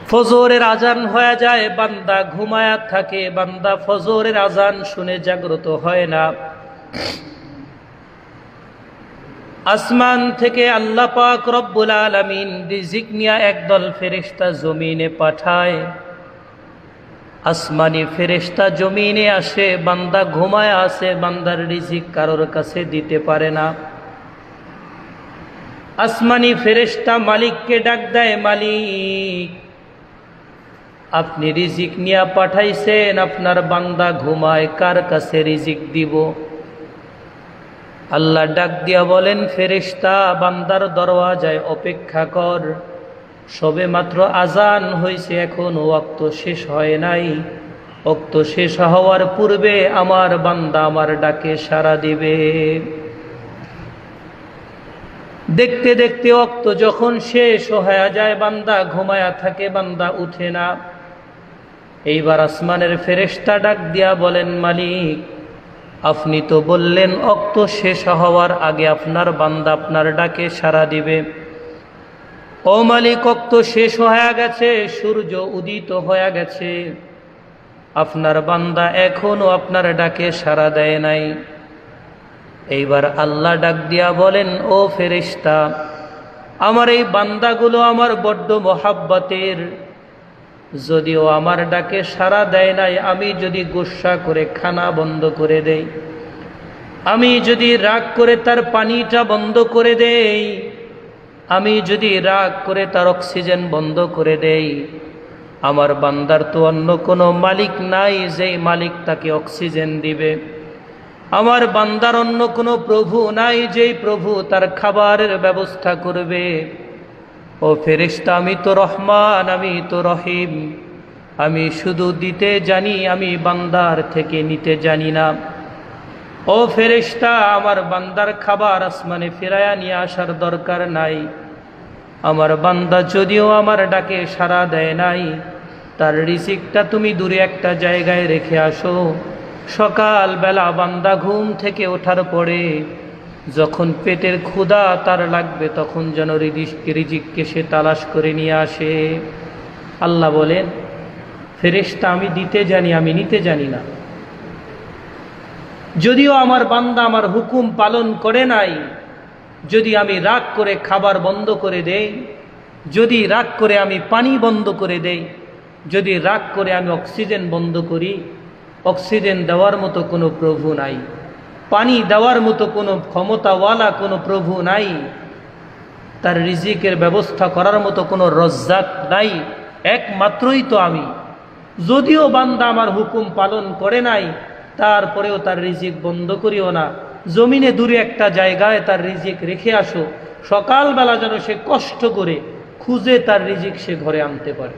ফজরের আজান হয়ে যায়, বান্দা ঘুমায়া থাকে, বান্দা ফজরের আজান শুনে জাগ্রত হয় না। আসমান থেকে আল্লাহ পাক রব্বুল আলামিন রিজিক নিয়ে একদল ফেরেশতা জমিনে পাঠায়। আসমানি ফেরেশতা জমিনে আসে, বান্দা ঘুমায় আছে, বান্দার রিজিক কারোর কাছে দিতে পারে না। আসমানি ফেরেশতা মালিককে ডাক দেয়, মালিক আপনি রিজিক নিয়ে পাঠাইছেন, আপনার বান্দা ঘুমায়, কার কাছে রিজিক দিব? আল্লাহ ডাক দিয়া বলেন, ফেরেশতা বান্দার দরওয়াজায় অপেক্ষা কর, সবে মাত্র আজান হয়েছে, এখনো ওয়াক্ত শেষ হয় নাই। ওয়াক্ত শেষ হওয়ার পূর্বে আমার বান্দা আমার ডাকে সাড়া দিবে। দেখতে দেখতে ওয়াক্ত যখন শেষ হয়ে যায়, বান্দা ঘুমায়া থাকে, বান্দা উঠে না। এইবার আসমানের ফেরেশতা ডাক দিয়া বলেন, মালিক আপনি তো বললেন ওয়াক্ত শেষ হওয়ার আগে আপনার বান্দা আপনার ডাকে সাড়া দিবে। ও মালিক, ওয়াক্ত শেষ হয়ে গেছে, সূর্য উদিত হয়ে গেছে, আপনার বান্দা এখনো আপনার ডাকে সাড়া দেয় নাই। এইবার আল্লাহ ডাক দিয়া বলেন, ও ফেরেশতা, আমার এই বান্দাগুলো আমার বড্ড মহাব্বতের, যদিও আমার ডাকে সাড়া দেয় নাই, আমি যদি গুসা করে খানা বন্ধ করে দেই, আমি যদি রাগ করে তার পানিটা বন্ধ করে দেই, আমি যদি রাগ করে তার অক্সিজেন বন্ধ করে দেই, আমার বান্দার তো অন্য কোনো মালিক নাই যেই মালিক তাকে অক্সিজেন দিবে। আমার বান্দার অন্য কোনো প্রভু নাই যেই প্রভু তার খাবারের ব্যবস্থা করবে। ও ফেরেশতা, আমি তো রহমান, আমি তো রহিম, আমি শুধু দিতে জানি, আমি বান্দার থেকে নিতে জানি না। ও ফেরেশতা, আমার বান্দার খাবার আসমানে ফিরায়া নিয়ে আসার দরকার নাই। আমার বান্দা যদিও আমার ডাকে সাড়া দেয় নাই, তার রিজিকটা তুমি দূরে একটা জায়গায় রেখে আসো। সকালবেলা বান্দা ঘুম থেকে ওঠার পরে যখন পেটের ক্ষুধা তার লাগবে, তখন যেন রিজিককে সে তালাশ করে নিয়ে আসে। আল্লাহ বলেন, ফেরেশতা আমি দিতে জানি, আমি নিতে জানি না। যদিও আমার বান্দা আমার হুকুম পালন করে নাই, যদি আমি রাগ করে খাবার বন্ধ করে দেই, যদি রাগ করে আমি পানি বন্ধ করে দেই, যদি রাগ করে আমি অক্সিজেন বন্ধ করি, অক্সিজেন দেওয়ার মতো কোনো প্রভু নাই, পানি দেওয়ার মতো কোনো ক্ষমতাওয়ালা কোনো প্রভু নাই, তার রিজিকের ব্যবস্থা করার মতো কোনো রজ্জাক নাই, একমাত্রই তো আমি। যদিও বান্দা আমার হুকুম পালন করে নাই, তারপরেও তার রিজিক বন্ধ করিও না, জমিনে দূরে একটা জায়গায় তার রিজিক রেখে আসো, সকালবেলা যেন সে কষ্ট করে খুঁজে তার রিজিক সে ঘরে আনতে পারে।